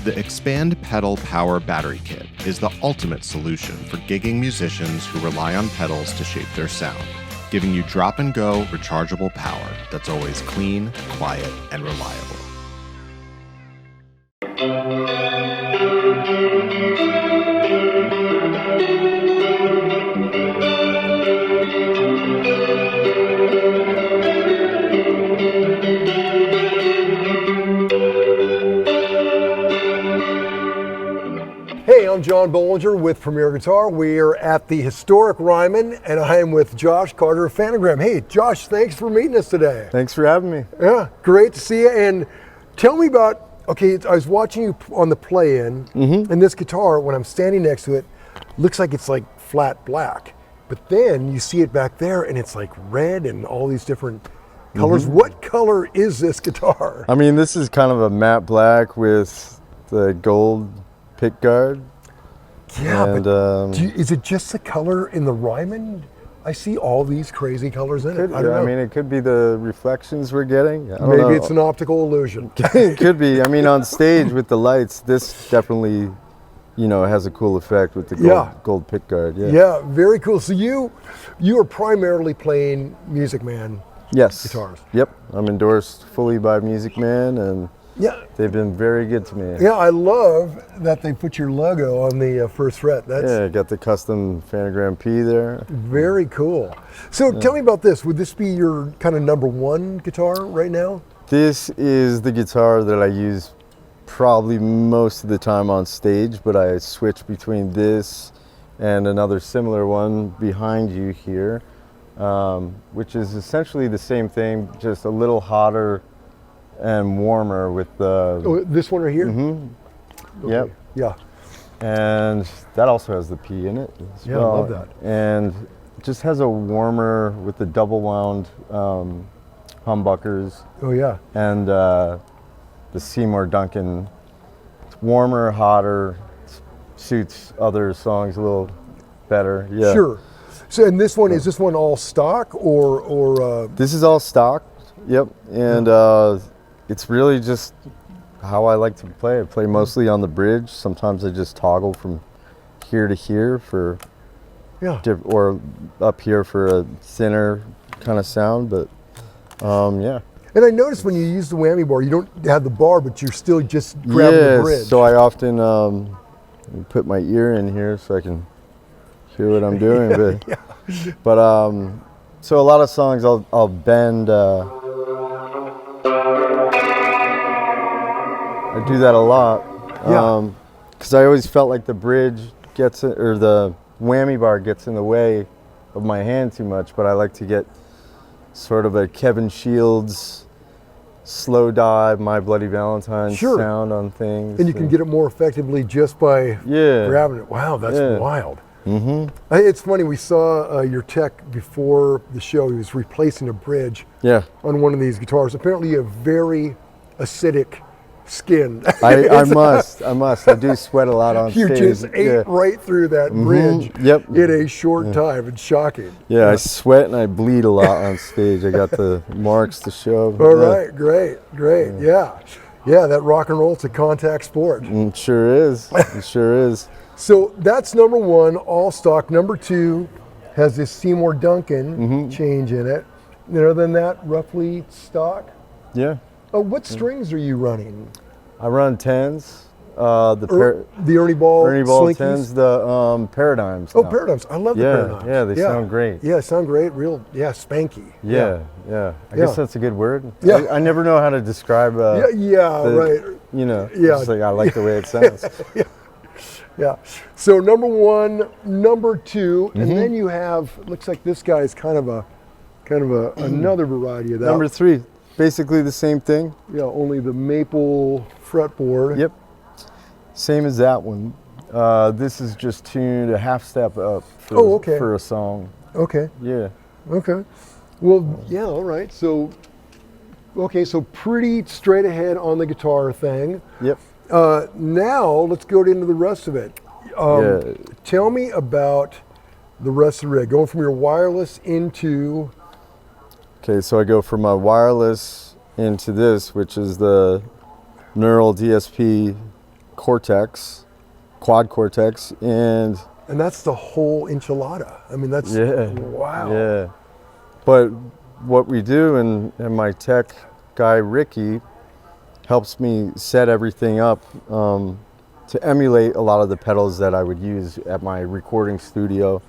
The Expand Pedal Power Battery Kit is the ultimate solution for gigging musicians who rely on pedals to shape their sound, giving you drop-and-go rechargeable power that's always clean, quiet, and reliable. Hey, I'm John Bohlinger with Premier Guitar. We're at the historic Ryman, and I am with Josh Carter of Phantogram. Hey, Josh, thanks for meeting us today. Thanks for having me. Yeah, great to see you. And tell me about, okay, I was watching you on the play-in, and this guitar, when I'm standing next to it, looks like it's like flat black. But then you see it back there, and it's like red and all these different colors. What color is this guitar? I mean, this is kind of a matte black with the gold pick guard. Yeah, and, but is it just the color in the Ryman? I see all these crazy colors in it. I don't know. I mean, it could be the reflections we're getting. I don't Maybe know. it's an optical illusion. It could be. I mean, on stage with the lights, this definitely, you know, has a cool effect with the gold pick guard. Yeah, very cool. So you are primarily playing Music Man guitars. Yep. I'm endorsed fully by Music Man, and they've been very good to me. Yeah, I love that they put your logo on the first fret. I got the custom Phantogram P there. Very cool. So tell me about this. Would this be your kind of number one guitar right now? This is the guitar that I use probably most of the time on stage, but I switch between this and another similar one behind you here, which is essentially the same thing, just a little hotter and warmer with the... this one right here? Okay. Yep. Yeah. And that also has the P in it as well. I love that. And it just has a warmer with the double wound humbuckers. Oh yeah. And the Seymour Duncan. It's warmer, hotter, suits other songs a little better. Yeah. Sure. So, and this one, is this one all stock or? This is all stock. Yep. And it's really just how I like to play. I play mostly on the bridge. Sometimes I just toggle from here to here for, or up here for a thinner kind of sound. But yeah. And I noticed when you use the whammy bar, you don't have the bar, but you're still just grabbing the bridge. So I often put my ear in here so I can hear what I'm doing. But so a lot of songs I'll bend. I do that a lot. Because I always felt like the bridge gets it, or the whammy bar gets in the way of my hand too much. But I like to get sort of a Kevin Shields slow dive, My Bloody Valentine sound on things. And you can get it more effectively just by grabbing it. Wow, that's wild. It's funny, we saw your tech before the show. He was replacing a bridge on one of these guitars. Apparently you have very acidic skin. I must. I do sweat a lot on stage. You just ate right through that bridge in a short time. It's shocking. Yeah, I sweat and I bleed a lot on stage. I got the marks to show. All right, great. Yeah, that rock and roll, it's a contact sport. It sure is. It sure is. So that's number one, all stock. Number two has this Seymour Duncan change in it. Other than that, roughly stock? Yeah. What strings are you running? I run 10s. The Ernie Ball Slinkies? 10s, the Paradigms. Oh, Paradigms. I love the Paradigms. Yeah, they sound great. Yeah, sound great. Real, spanky. Yeah. I guess that's a good word. Yeah. I never know how to describe right. You know, it's like I like the way it sounds. Yeah. So number one, number two, and then you have, looks like this guy is kind of another variety of that. Number three, basically the same thing. Yeah, only the maple fretboard. Yep. Same as that one. This is just tuned a half step up for a song. Okay. Yeah. Okay. Well, yeah, all right. So pretty straight ahead on the guitar thing. Yep. Now let's go into the rest of it. Tell me about the rest of the rig, going from your wireless into... Okay, so I go from my wireless into this, which is the Neural DSP Cortex, quad Cortex, and that's the whole enchilada. I mean, that's wow. Yeah, but what we do, and my tech guy Ricky helps me set everything up to emulate a lot of the pedals that I would use at my recording studio,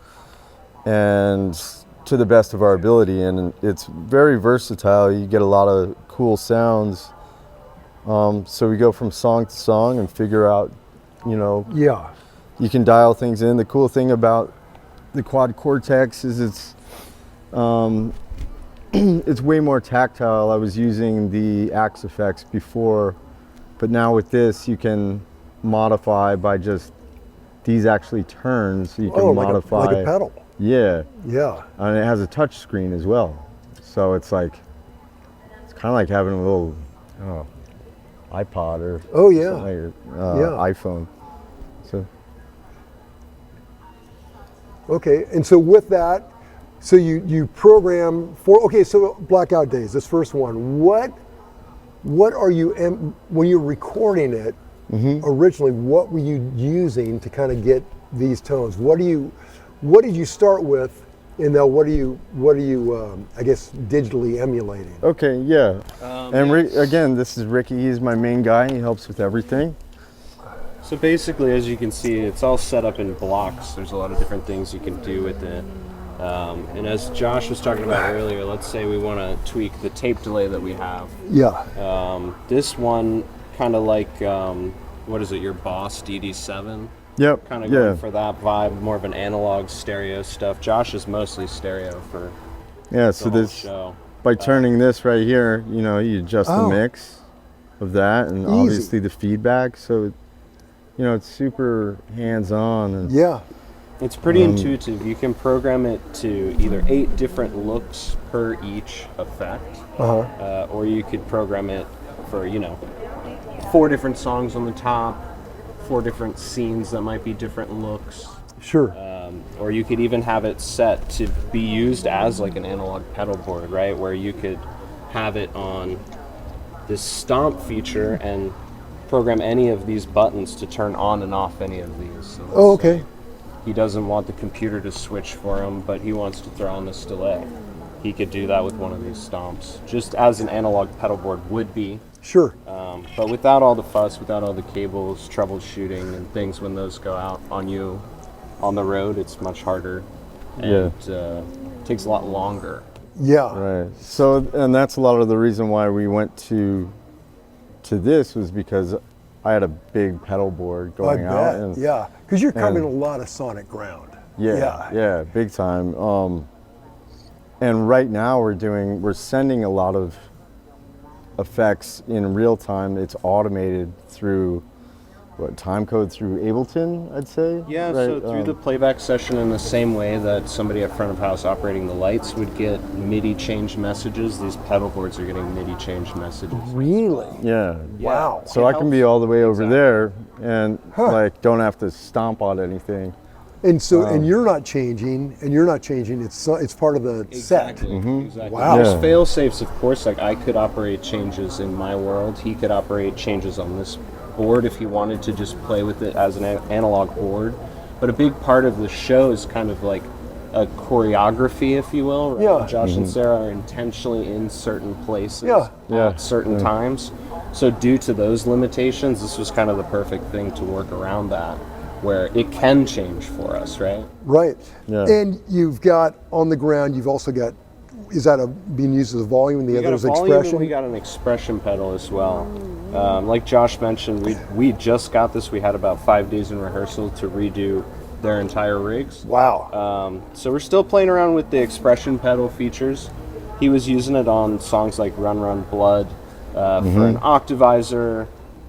and to the best of our ability. And it's very versatile. You get a lot of cool sounds. So we go from song to song and figure out, Yeah. you can dial things in. The cool thing about the quad Cortex is it's way more tactile. I was using the Axe effects before, but now with this you can modify by just, these actually turn, so you can modify. Like a pedal. Yeah. Yeah. And it has a touch screen as well. So it's kind of like having a little iPod or iPhone. So. Okay, and so with that, so you program for, okay, so Blackout Days, this first one, what are you, when you're recording it, originally, what were you using to kind of get these tones? What did you start with, and now what are you I guess digitally emulating? Okay, yeah. Again, this is Ricky. He's my main guy. He helps with everything. So basically, as you can see, it's all set up in blocks. There's a lot of different things you can do with it. And as Josh was talking about earlier, let's say we want to tweak the tape delay that we have. Yeah. This one, kind of like, what is it, your Boss DD7? Yep. Kind of going for that vibe, more of an analog stereo stuff. Josh is mostly stereo for so the whole this show. By turning this right here, you adjust the mix of that, and obviously the feedback. So, it's super hands-on. And it's pretty intuitive. You can program it to either 8 different looks per each effect, or you could program it for 4 different songs on the top, 4 different scenes that might be different looks. Sure. Or you could even have it set to be used as like an analog pedal board, right? Where you could have it on this stomp feature and program any of these buttons to turn on and off any of these. So okay. He doesn't want the computer to switch for him, but he wants to throw on this delay. He could do that with one of these stomps, just as an analog pedal board would be. Sure. But without all the fuss, without all the cables, troubleshooting, and things when those go out on you on the road, it's much harder. And takes a lot longer. Yeah. Right. So, and that's a lot of the reason why we went to this, was because I had a big pedal board going out. And, because you're covering a lot of sonic ground. Yeah, big time. And right now we're sending a lot of effects in real time. It's automated through time code through Ableton, I'd say. Yeah, right? so through the playback session, in the same way that somebody at front of house operating the lights would get MIDI change messages, these pedal boards are getting MIDI change messages. Really? Yeah. Wow. So I can be all the way over there and don't have to stomp on anything. And so, and you're not changing. It's part of the set. Exactly. Wow. There's fail safes, of course. Like I could operate changes in my world. He could operate changes on this board if he wanted to just play with it as an analog board. But a big part of the show is kind of like a choreography, if you will. Right? Yeah. Josh and Sarah are intentionally in certain places at certain times. So due to those limitations, this was kind of the perfect thing to work around that, where it can change for us, right? Right. Yeah. And you've got on the ground, you've also got, is that being used as a volume and the other is expression? We got an expression pedal as well. Like Josh mentioned, we just got this. We had about 5 days in rehearsal to redo their entire rigs. Wow. So we're still playing around with the expression pedal features. He was using it on songs like Run Run Blood, for an octavizer.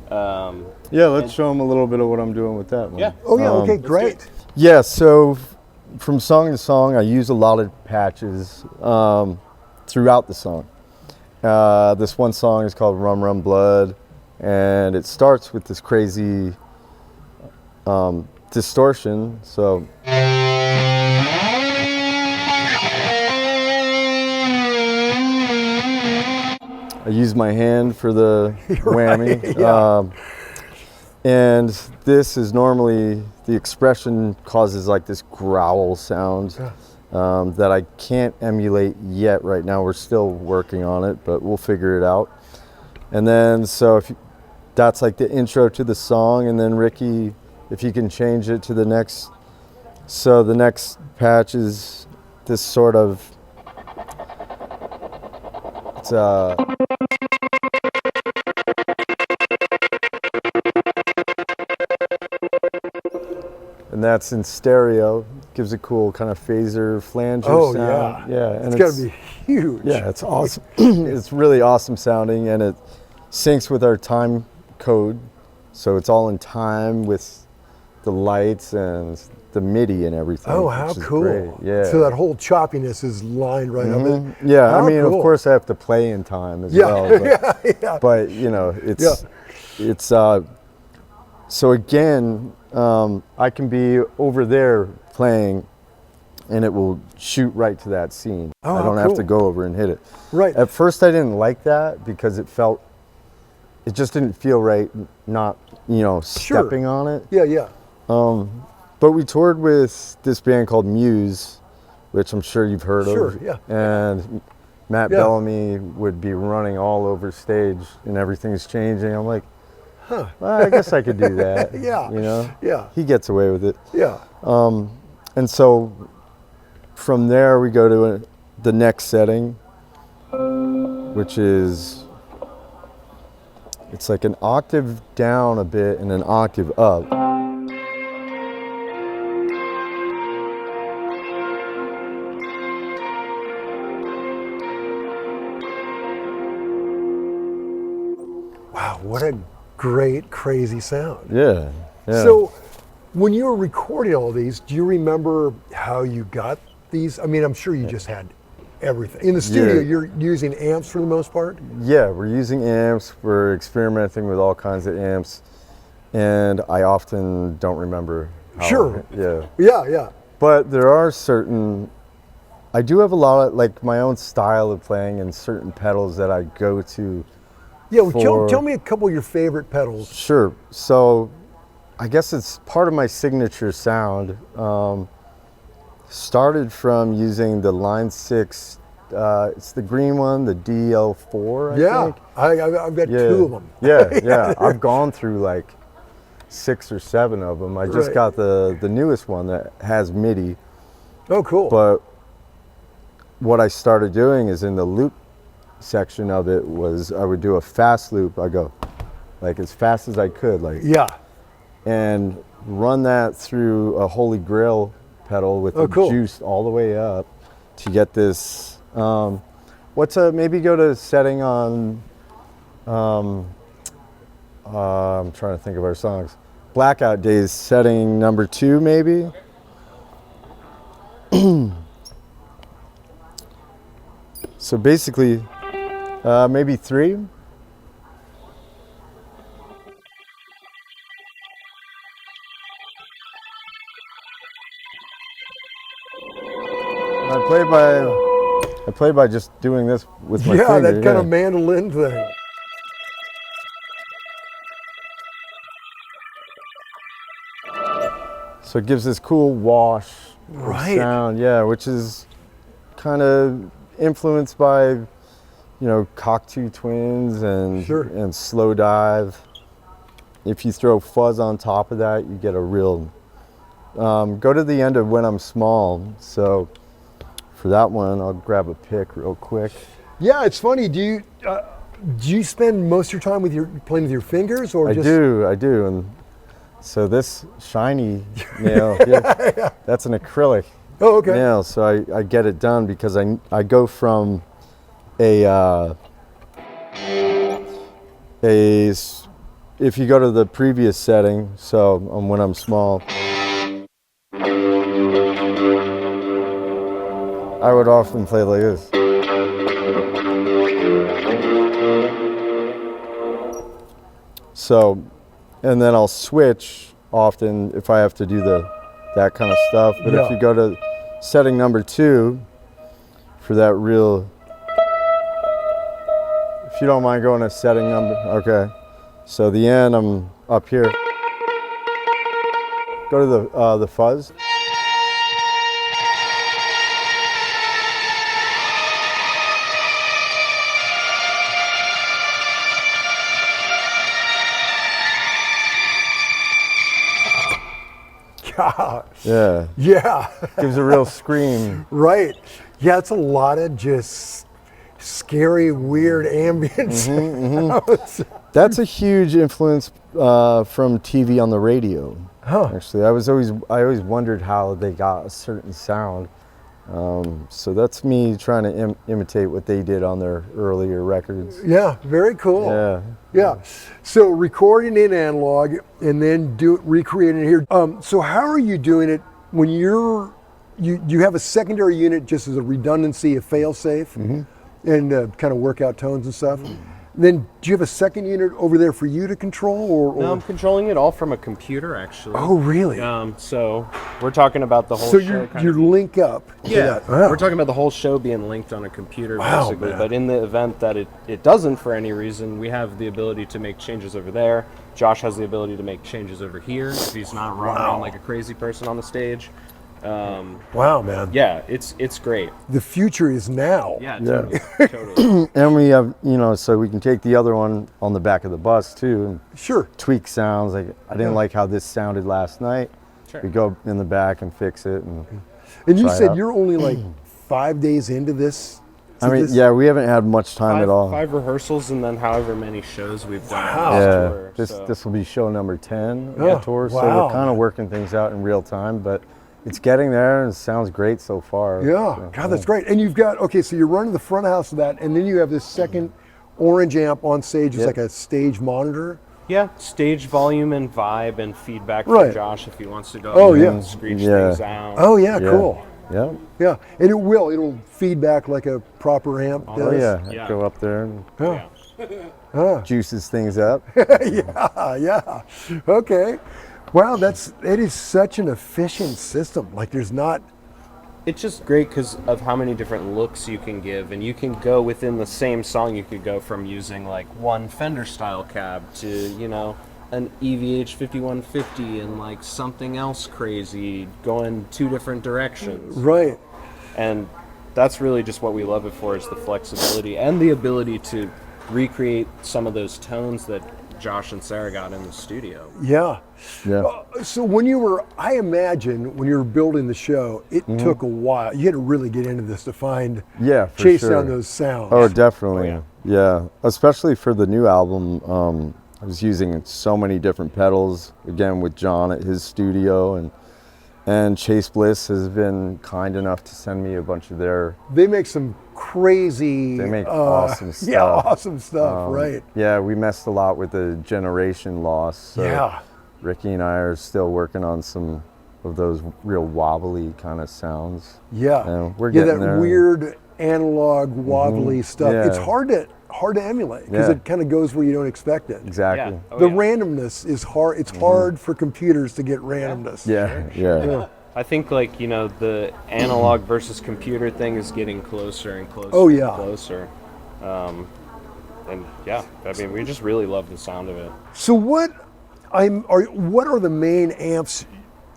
Let's show them a little bit of what I'm doing with that one. Yeah. Oh yeah, okay, great. Yeah, so from song to song, I use a lot of patches throughout the song. This one song is called Rum Rum Blood, and it starts with this crazy distortion. So I use my hand for the whammy. And this is normally, the expression causes like this growl sound that I can't emulate yet right now. We're still working on it, but we'll figure it out. And then, so that's like the intro to the song, and then Ricky, if you can change it to the next, so the next patch is this sort of, it's and that's in stereo, gives a cool kind of phaser flanger sound. Yeah, and it's gotta be huge. Yeah, it's awesome. It's really awesome sounding, and it syncs with our time code, so it's all in time with the lights and the MIDI and everything. Oh, how cool! Great. Yeah. So that whole choppiness is lined right up. Yeah, how I mean, cool. of course, I have to play in time as well. But, but you know, it's so again, I can be over there playing, and it will shoot right to that scene. Oh, I don't have to go over and hit it. Right. At first, I didn't like that because it just didn't feel right, not, you know, stepping on it. Yeah. But we toured with this band called Muse, which I'm sure you've heard of. Sure, yeah. And Matt Bellamy would be running all over stage, and everything's changing. I'm like, well, I guess I could do that. Yeah. You know? Yeah. He gets away with it. Yeah. And so from there, we go to the next setting, which is, it's like an octave down a bit and an octave up. Wow, what a great, crazy sound. Yeah. So when you were recording all these, do you remember how you got these? I mean, I'm sure you just had everything. In the studio, you're using amps for the most part? Yeah, we're using amps. We're experimenting with all kinds of amps. And I often don't remember how. Sure. Yeah. But there are certain, I do have a lot of, like, my own style of playing and certain pedals that I go to. Yeah, well, tell me a couple of your favorite pedals. Sure. So I guess it's part of my signature sound. Started from using the Line 6, it's the green one, the DL4, I think. I've got two of them. Yeah. I've gone through like 6 or 7 of them. I just got the newest one that has MIDI. Oh, cool. But what I started doing is in the loop section of it was I would do a fast loop. I go like as fast as I could, like and run that through a Holy Grail pedal with the juice all the way up to get this. Maybe go to setting on. I'm trying to think of our songs. Blackout Days, setting number 2, maybe. So basically. Maybe 3. I play by just doing this with my finger. That kind of mandolin thing. So it gives this cool wash sound, which is kind of influenced by, you know, Cockatoo Twins and Slow Dive. If you throw fuzz on top of that, you get a real. Go to the end of When I'm Small. So for that one, I'll grab a pick real quick. Yeah, it's funny. Do you spend most of your time playing with your fingers, or I do, and so this shiny nail, that's an acrylic nail. So I get it done because I go from if you go to the previous setting, so When I'm Small, I would often play like this. So, and then I'll switch often if I have to do that kind of stuff. But if you go to setting number 2 for that real, if you don't mind going to setting number, okay. So the end, I'm up here. Go to the fuzz. Gosh. Yeah. Yeah. Gives a real scream. Right. Yeah, it's a lot of just scary, weird ambient sounds. That's a huge influence from TV on the radio. Huh. Actually, I always wondered how they got a certain sound. So that's me trying to imitate what they did on their earlier records. Yeah, very cool. Yeah. Yeah. So recording in analog and then recreating it here. So how are you doing it when you have a secondary unit just as a redundancy, a fail-safe, and kind of work out tones and stuff? Then do you have a second unit over there for you to control, or? No, I'm controlling it all from a computer, actually. Oh, really? So we're talking about the whole So show. you link up. to Yeah, that. Wow. we're talking about the whole show being linked on a computer, Wow, basically. man. But in the event that it doesn't for any reason, we have the ability to make changes over there. Josh has the ability to make changes over here if he's not running around like a crazy person on the stage. Wow, man. Yeah, it's great. The future is now. Yeah, Yeah. totally. And we have, so we can take the other one on the back of the bus too and Sure. tweak sounds. Like I didn't like how this sounded last night. Sure. We go in the back and fix it. And you Try it said out. you're only like 5 days into this? I mean, yeah, we haven't had much time at all. Five rehearsals and then however many shows we've done. Wow. on Yeah, this tour, so. this will be show number 10 on Oh, the tour, so wow. we're kind of working things out in real time, but it's getting there and it sounds great so far. Yeah. So, God, that's great. And you've got, okay, so you're running the front house of that, and then you have this second orange amp on stage. It's Yep. like a stage monitor. Yeah, stage volume and vibe and feedback Right. for Josh if he wants to go Oh, up yeah. and screech Yeah. things out. Oh, yeah, Yeah. cool. Yeah. Yeah. And it'll feedback like a proper amp does. Oh yeah. Yeah. Go up there and Yeah. juices things up. Yeah. Okay. Wow, it is such an efficient system. Like there's not. It's just great because of how many different looks you can give, and you can go within the same song. You could go from using like one Fender style cab to an EVH 5150 and like something else crazy, going two different directions. Right. And that's really just what we love it for, is the flexibility and the ability to recreate some of those tones that Josh and Sarah got in the studio. Yeah. Yeah. So I imagine when you were building the show, it took a while. You had to really get into this to find, Yeah, for chase sure. down those sounds. Oh, definitely. Oh, Yeah. Especially for the new album, I was using so many different pedals, again with John at his studio, and Chase Bliss has been kind enough to send me a bunch of their. They make some crazy. They make awesome stuff. Yeah, awesome stuff. Right. Yeah, we messed a lot with the generation loss. So Yeah. Ricky and I are still working on some of those real wobbly kind of sounds. Yeah. Yeah, we're yeah, getting that there. weird analog wobbly stuff. Yeah. It's hard to emulate because Yeah. it kind of goes where you don't expect it. Exactly. Yeah. Oh, The yeah. randomness is hard. It's hard for computers to get randomness. Yeah. I think the analog versus computer thing is getting closer and closer. Oh, yeah. And closer. And yeah, I mean, we just really love the sound of it. So what are the main amps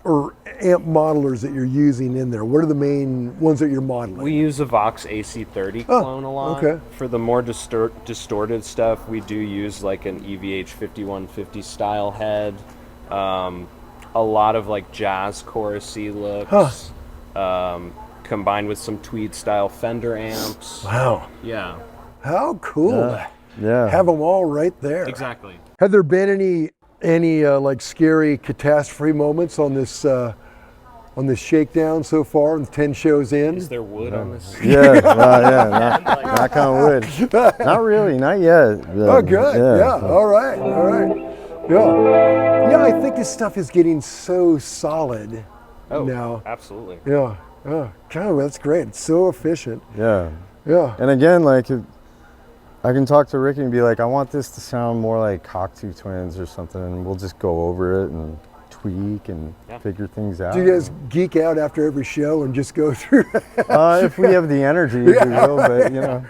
or amp modelers that you're using in there? What are the main ones that you're modeling? We use a Vox AC30 clone a lot. okay. For the more distorted stuff, we do use like an EVH 5150 style head. A lot of like jazz chorusy looks, combined with some tweed style Fender amps. Wow. Yeah, How cool. Yeah. Have them all right there. exactly. Have there been any like scary catastrophe moments on this shakedown so far? And 10 shows in. Is there wood on this? Yeah, knock on wood. Not really, not yet. Oh, good. Yeah. All right. Yeah. I think this stuff is getting so solid Oh, now. absolutely. Yeah. God, that's great. It's so efficient. Yeah. Yeah. And again, like, I can talk to Ricky and be like, I want this to sound more like Cockatoo Twins or something, and we'll just go over it and tweak and figure things out. Do you guys geek out after every show and just go through? If we have the energy, we will, but Yeah.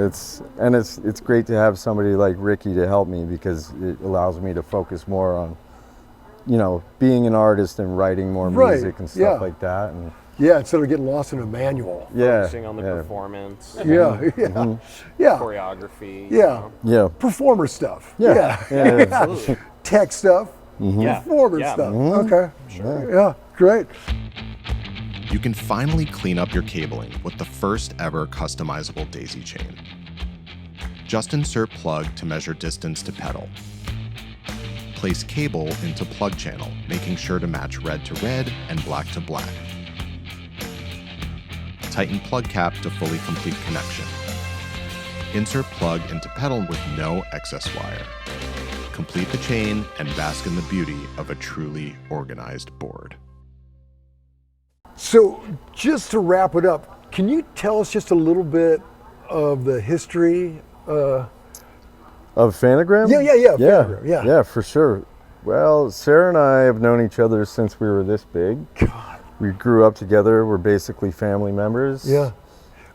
it's great to have somebody like Ricky to help me because it allows me to focus more you know, being an artist and writing more Right, music and stuff yeah. like that. And Yeah, instead of getting lost in a manual. yeah, Focusing on the yeah, performance, Yeah, yeah, yeah, choreography. yeah. yeah, Performer stuff. yeah, yeah, Absolutely. Tech stuff. Yeah. Performer Yeah. stuff. Okay. Sure. Yeah, great. You can finally clean up your cabling with the first ever customizable daisy chain. Just insert plug to measure distance to pedal. Place cable into plug channel, making sure to match red to red and black to black. Tighten plug cap to fully complete connection. Insert plug into pedal with no excess wire. Complete the chain and bask in the beauty of a truly organized board. So, just to wrap it up, can you tell us just a little bit of the history? Of Phantogram? Yeah, Phantogram, yeah. Yeah, for sure. Well, Sarah and I have known each other since we were this big. God. We grew up together. We're basically family members. Yeah.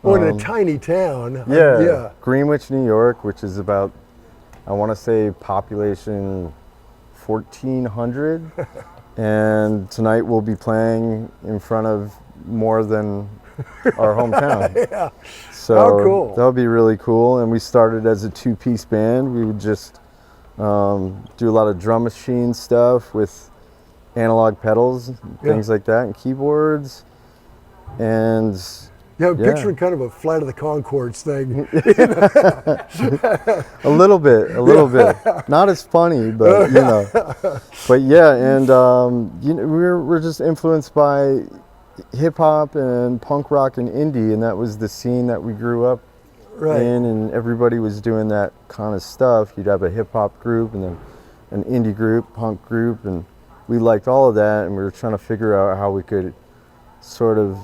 Well, in a tiny town. Yeah. Yeah. Greenwich, New York, which is about, I want to say, population 1,400. And tonight we'll be playing in front of more than our hometown. Yeah. So How cool. that'll be really cool. And we started as a two-piece band. We would just do a lot of drum machine stuff with analog pedals, things like that, and keyboards. And Yeah, I'm picturing kind of a Flight of the Conchords thing. a little bit. Not as funny, but you know. But yeah, and you know, we're just influenced by hip hop and punk rock and indie, and that was the scene that we grew up in, and everybody was doing that kind of stuff. You'd have a hip hop group and then an indie group, punk group, and we liked all of that, and we were trying to figure out how we could sort of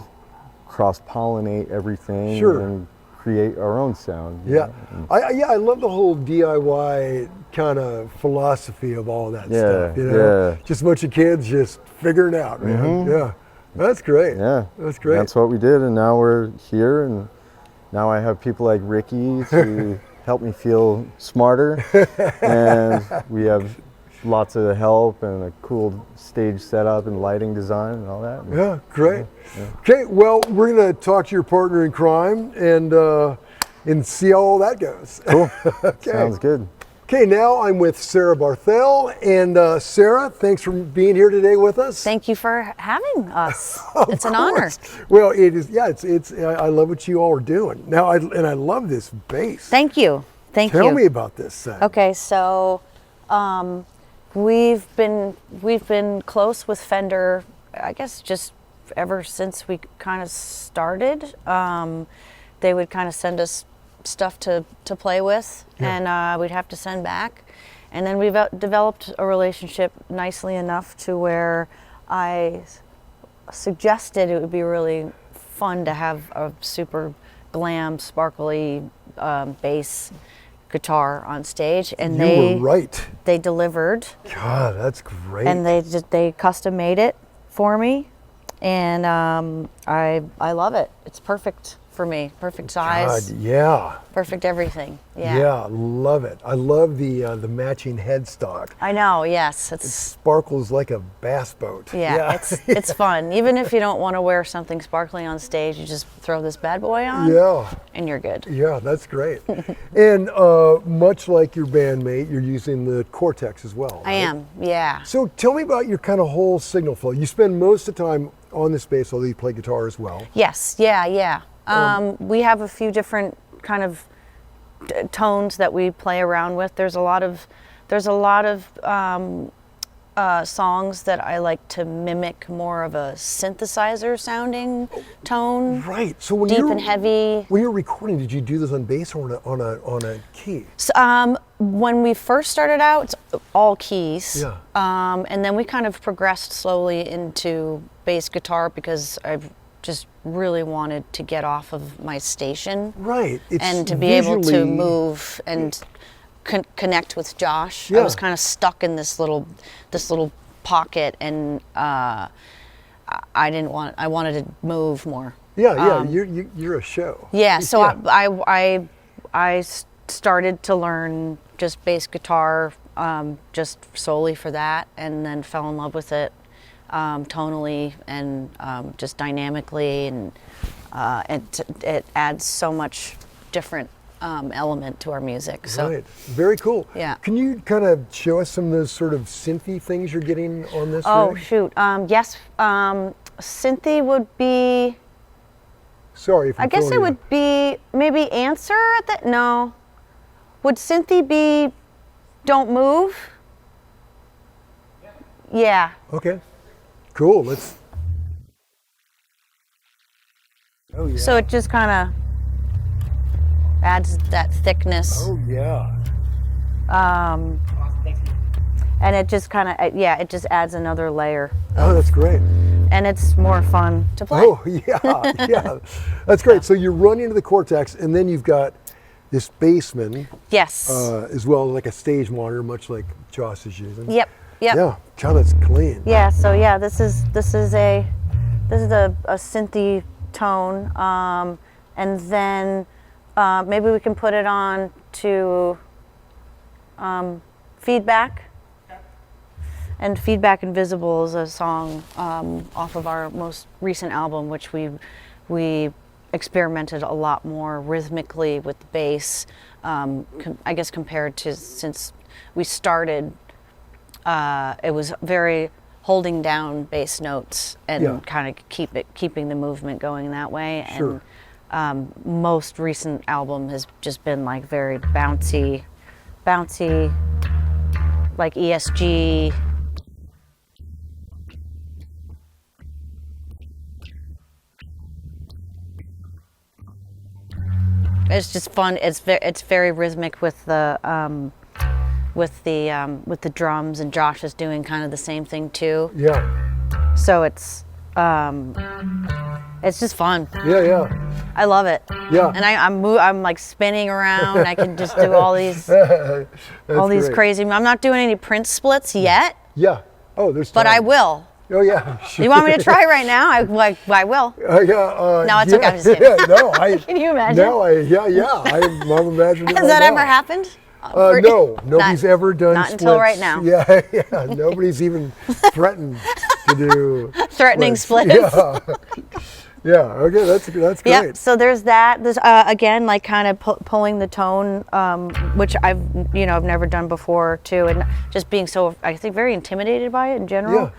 cross-pollinate everything and create our own sound. Yeah. I love the whole DIY kind of philosophy of all that stuff. You know? Just a bunch of kids just figuring it out, man. Yeah. That's great. Yeah. That's great. That's what we did, and now we're here, and now I have people like Ricky to help me feel smarter, and we have lots of help and a cool stage setup and lighting design and all that. Yeah, great. Okay, well, we're going to talk to your partner in crime and see how all that goes. Cool. Okay. Sounds good. Okay, now I'm with Sarah Barthel, and Sarah, thanks for being here today with us. Thank you for having us. It's an course. honor. Well, it is. Yeah, it's. I love what you all are doing now, I love this bass. Thank you. Thank you. Tell me about this thing. Okay, so we've been close with Fender, I guess, just ever since we kind of started. They would kind of send us stuff to play with, and we'd have to send back. And then we've developed a relationship nicely enough to where I suggested it would be really fun to have a super glam, sparkly bass guitar on stage, and You were right. they delivered. God, that's great. And they custom made it for me, and I love it. It's perfect for me. Perfect size. God, yeah. Perfect everything. Yeah. Yeah, love it. I love the matching headstock. I know. Yes. It sparkles like a bass boat. Yeah. It's fun. Even if you don't want to wear something sparkly on stage, you just throw this bad boy on. Yeah. And you're good. Yeah, that's great. And much like your bandmate, you're using the Cortex as well. I am. Yeah. So tell me about your kind of whole signal flow. You spend most of the time on this bass, although you play guitar as well. Yes. Yeah. We have a few different kind of tones that we play around with. There's a lot of songs that I like to mimic more of a synthesizer sounding tone. Right. So when deep you're and heavy. When you're recording, did you do this on bass or on a key? So, when we first started out, it's all keys. Yeah. And then we kind of progressed slowly into bass guitar because I've just really wanted to get off of my station. Right. And to be able to move and connect with Josh. Yeah. I was kind of stuck in this little pocket, and I wanted to move more. Yeah. You're a show. Yeah. So I started to learn just bass guitar just solely for that, and then fell in love with it tonally and just dynamically, and it adds so much different element to our music. So Right. Very cool. Yeah. Can you kind of show us some of those sort of synthy things you're getting on this oh rig? shoot, yes, synthy would be. Sorry if I'm I guess throwing it you. would be maybe Answer at that. No, would synthy be Don't Move? Yeah. Okay. Cool. Let's. Oh yeah. So it just kind of adds that thickness. Oh yeah. And it just kind of, it just adds another layer. Oh, that's great. And it's more fun to play. Oh yeah, yeah. That's great. So you run into the Cortex, and then you've got this Bassman Yes. as well, like a stage monitor, much like Joss is using. Yep. Yeah. God, that's clean. Yeah. So yeah, this is a synthy tone, and then maybe we can put it on to Feedback. And Feedback Invisible is a song off of our most recent album, which we experimented a lot more rhythmically with the bass. I guess compared to since we started, it was very holding down bass notes and kind of keeping the movement going that way. Sure. And most recent album has just been like very bouncy, like ESG. It's just fun. It's very rhythmic with the drums, and Josh is doing kind of the same thing too. Yeah. So it's just fun. Yeah. I love it. Yeah. And I'm like spinning around. I can just do all these Great. crazy. I'm not doing any Prince splits yet, Yeah. Oh, there's. but I time. will. Oh yeah. Sure. You want me to try right now? I will. Yeah, No, it's yeah, okay, I'm just kidding. Yeah, no, Can you imagine? No, I'm imagining it Has right that now. ever happened? No, nobody's ever done not splits. until right now. Yeah, nobody's even threatened to do Threatening splits. Yeah, okay, that's great. Yep. So there's that. There's again, like kind of pulling the tone, which I've never done before too, and just being so, I think, very intimidated by it in general.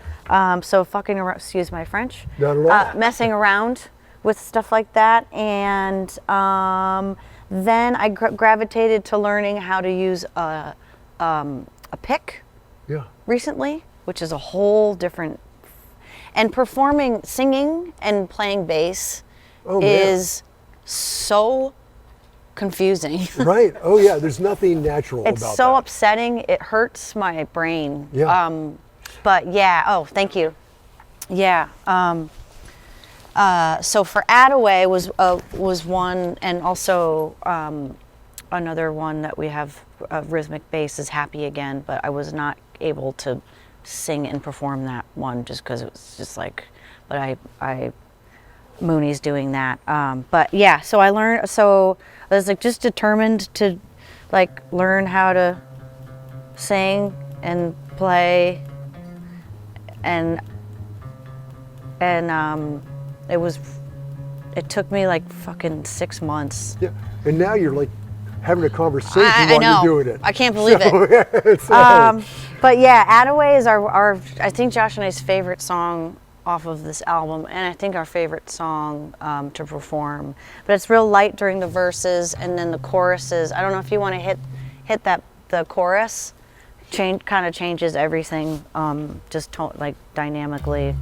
So fucking around, excuse my French. Not at all. Messing around with stuff like that, and then I gravitated to learning how to use a pick Yeah. recently, which is a whole different. And singing and playing bass is so confusing. Right. Oh yeah. There's nothing natural It's about so that. upsetting. It hurts my brain. Yeah. But yeah. Oh, thank you. Yeah. So for Attaway was one, and also another one that we have rhythmic bass is Happy Again. But I was not able to sing and perform that one just because it was just like, but Mooney's doing that. But yeah, so I learned, so I was like just determined to like learn how to sing and play, and it took me like fucking 6 months. Yeah. And now you're like having a conversation I while know. you're doing it. I can't believe it. But yeah, Attaway is our I think Josh and I's favorite song off of this album, and I think our favorite song to perform. But it's real light during the verses, and then the choruses. I don't know if you want to hit the chorus. Kind of changes everything, just like dynamically,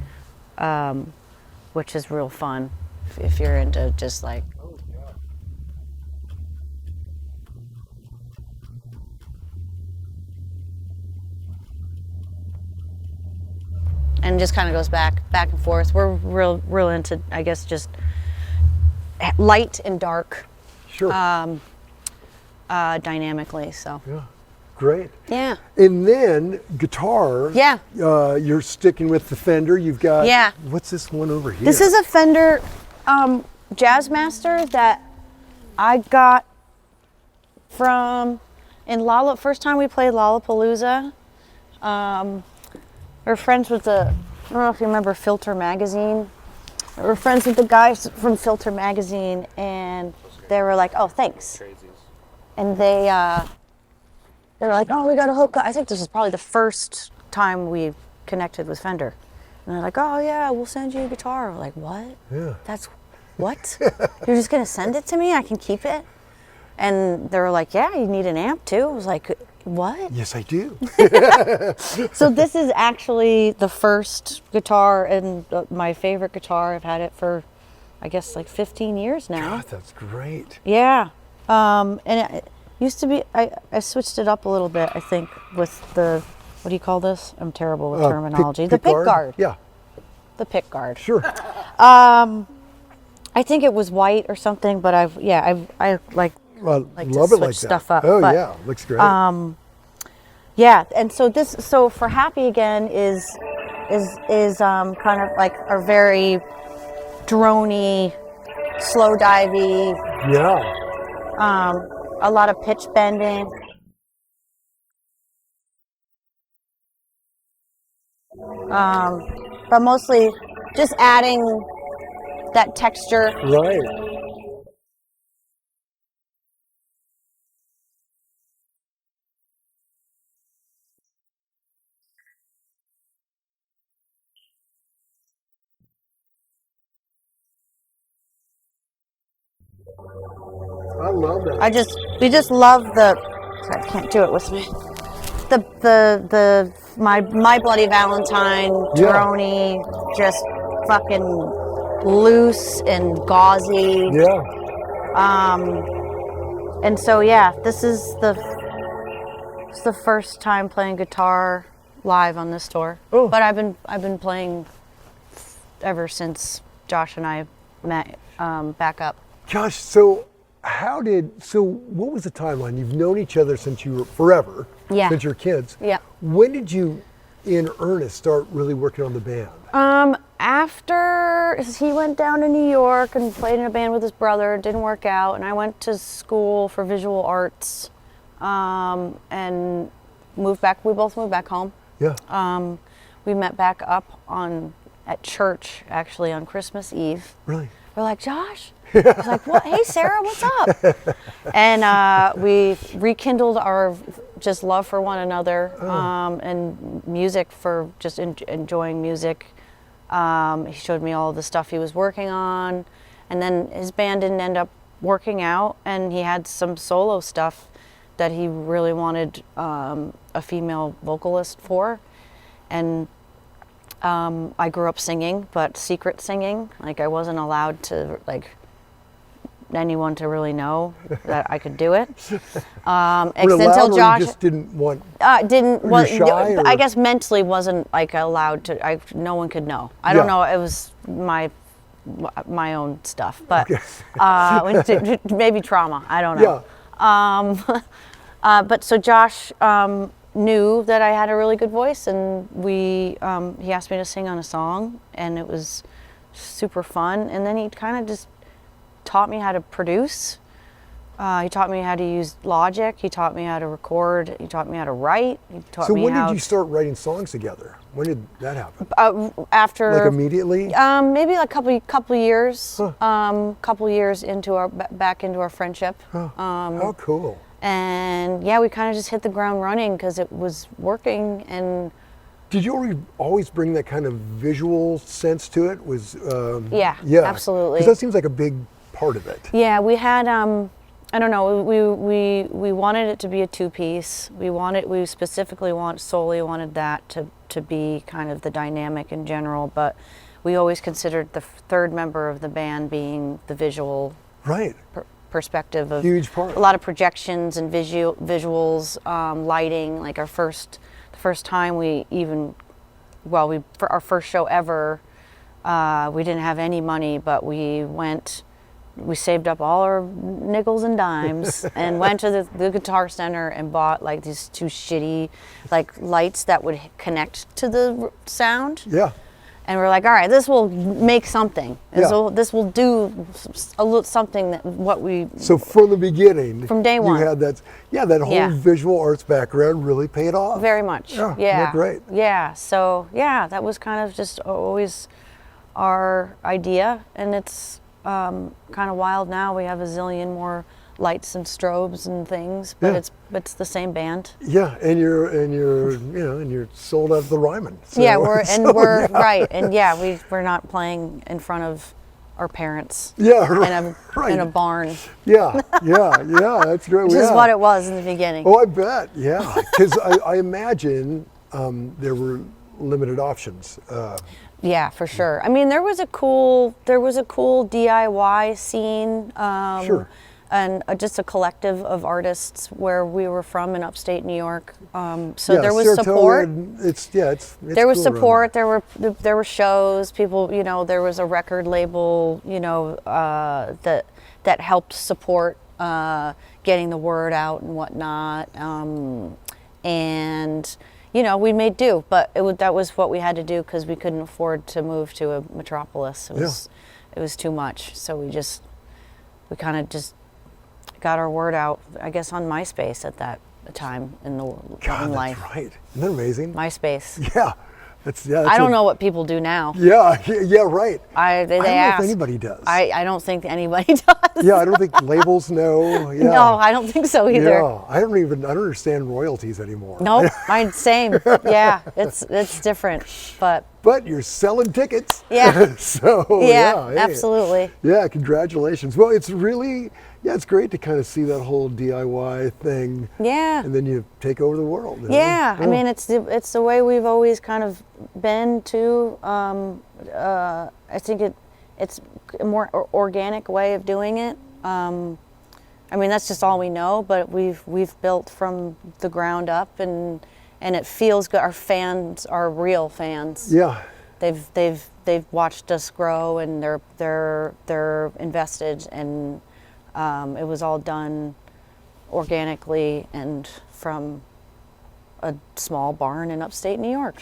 which is real fun if you're into just like. And just kind of goes back and forth. We're real into, I guess, just light and dark, Sure. dynamically. So Yeah. Great. yeah, And then guitar. Yeah. You're sticking with the Fender. You've got. Yeah. What's this one over here? this is a Fender Jazzmaster that I got from First time we played Lollapalooza, we were friends with I don't know if you remember Filter Magazine. We were friends with the guys from Filter Magazine, and they were like, "Oh, thanks." And they were like, "Oh, we got a hook." I think this was probably the first time we connected with Fender. And they're like, "Oh yeah, we'll send you a guitar." We're like, "What? Yeah. That's what? You're just gonna send it to me? I can keep it?" And they were like, "Yeah, you need an amp too." I was like, "What?" Yes, I do. So this is actually the first guitar and my favorite guitar. I've had it for, I guess, like 15 years now. God, that's great. Yeah. And it used to be, I switched it up a little bit, I think, with the, what do you call this? I'm terrible with terminology. The pick guard. Yeah. The pick guard. Sure. I think it was white or something, but I like Well, like to love it switch like stuff that. up. Oh but, yeah, looks great. Yeah, and so for Happy Again is kind of like a very droney, slow divey, yeah. a lot of pitch bending. But mostly just adding that texture. Right. I love that. We just love I can't do it with me. My Bloody Valentine, Yeah. droney, just fucking loose and gauzy. Yeah. And so yeah, this is the first time playing guitar live on this tour. Oh. But I've been playing ever since Josh and I met back up. Gosh, so what was the timeline? You've known each other since you were forever. Yeah. Since you're kids. Yeah. When did you, in earnest, start really working on the band? After he went down to New York and played in a band with his brother, it didn't work out, and I went to school for visual arts, and moved back. We both moved back home. Yeah. We met back up at church actually on Christmas Eve. Really? We're like, Josh. I was like, what? Hey, Sarah, what's up? And we rekindled our just love for one another, and music, for just enjoying music. He showed me all of the stuff he was working on, and then his band didn't end up working out, and he had some solo stuff that he really wanted a female vocalist for. And I grew up singing, but secret singing. Like, I wasn't allowed to, anyone to really know that I could do it. Until Josh just didn't want. shy, or? I guess mentally wasn't allowed to. No one could know. I don't know. It was my own stuff, but maybe trauma. I don't know. Yeah. But so Josh knew that I had a really good voice, and he asked me to sing on a song, and it was super fun. And then he kind of just taught me how to produce. He taught me how to use Logic. He taught me how to record. He taught me how to write. He taught So me when how did you start writing songs together? When did that happen? after Like immediately? maybe a couple years. Couple years into back into our friendship. How cool. And yeah, we kind of just hit the ground running because it was working. And Did you always bring that kind of visual sense to it? yeah, absolutely. Because that seems like a big part of it. Yeah, we had I don't know. We wanted it to be a two-piece. We specifically wanted that to be kind of the dynamic in general. But we always considered the third member of the band being the visual Right. perspective of Huge part. a lot of projections and visuals, lighting. Like the first time for our first show ever, we didn't have any money, but we saved up all our nickels and dimes and went to the Guitar Center and bought these two shitty lights that would connect to the sound. Yeah. And we're like, all right, this will make something. Yeah. This will do something that what we. So from the beginning, From day one. you had that whole Yeah. visual arts background really paid off. Very much. Yeah, Yeah. yeah, great. Yeah. So yeah, that was kind of just always our idea, and it's kind of wild now. We have a zillion more lights and strobes and things, but Yeah. it's the same band. Yeah, and you're sold out of the Ryman. So, Yeah, we're yeah. right, and yeah, we're not playing in front of our parents. Yeah, in a barn, Yeah, that's great. which yeah. is what it was in the beginning. Oh, I bet. Yeah, because I imagine there were limited options. Yeah, for sure. I mean, there was a cool DIY scene. Sure. And just a collective of artists where we were from in upstate New York. So Yeah, there was Saratoga, support. It's There was cool around support. There were shows. People, there was a record label, that helped support getting the word out and whatnot. And we made do, but that was what we had to do because we couldn't afford to move to a metropolis. It was too much. So we kind of just got our word out, I guess, on MySpace at that time in life. That's right. Isn't that amazing? MySpace. Yeah. I don't know what people do now. Yeah, right. They I don't know ask. if anybody does. I don't think anybody does. Yeah, I don't think labels know. Yeah. No, I don't think so either. Yeah, I don't understand royalties anymore. Nope, mine same. Yeah, it's different, but you're selling tickets. Yeah. So yeah, hey. absolutely. Yeah, congratulations. Well, it's really, it's great to kind of see that whole DIY thing. Yeah. And then you take over the world. you know? Yeah, I mean, it's the way we've always kind of been too. I think it's a more organic way of doing it. I mean, that's just all we know, but we've built from the ground up, and it feels good. Our fans are real fans. Yeah. They've watched us grow, and they're invested, and it was all done organically and from a small barn in upstate New York.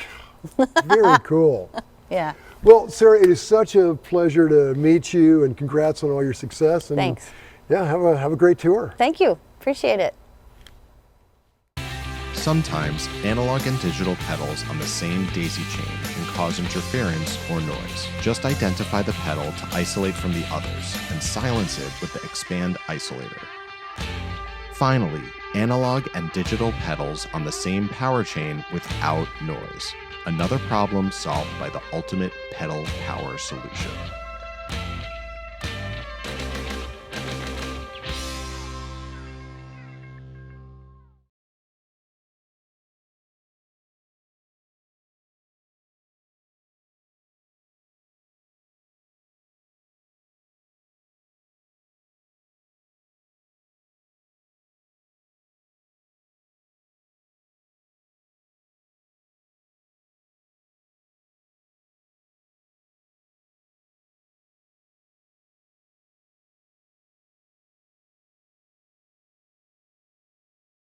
Very cool. Yeah. Well, Sarah, it is such a pleasure to meet you, and congrats on all your success. And Thanks. Yeah, have a great tour. Thank you. Appreciate it. Sometimes analog and digital pedals on the same daisy chain can cause interference or noise. Just identify the pedal to isolate from the others and silence it with the XPND Isolator. Finally, analog and digital pedals on the same power chain without noise. Another problem solved by the ultimate pedal power solution.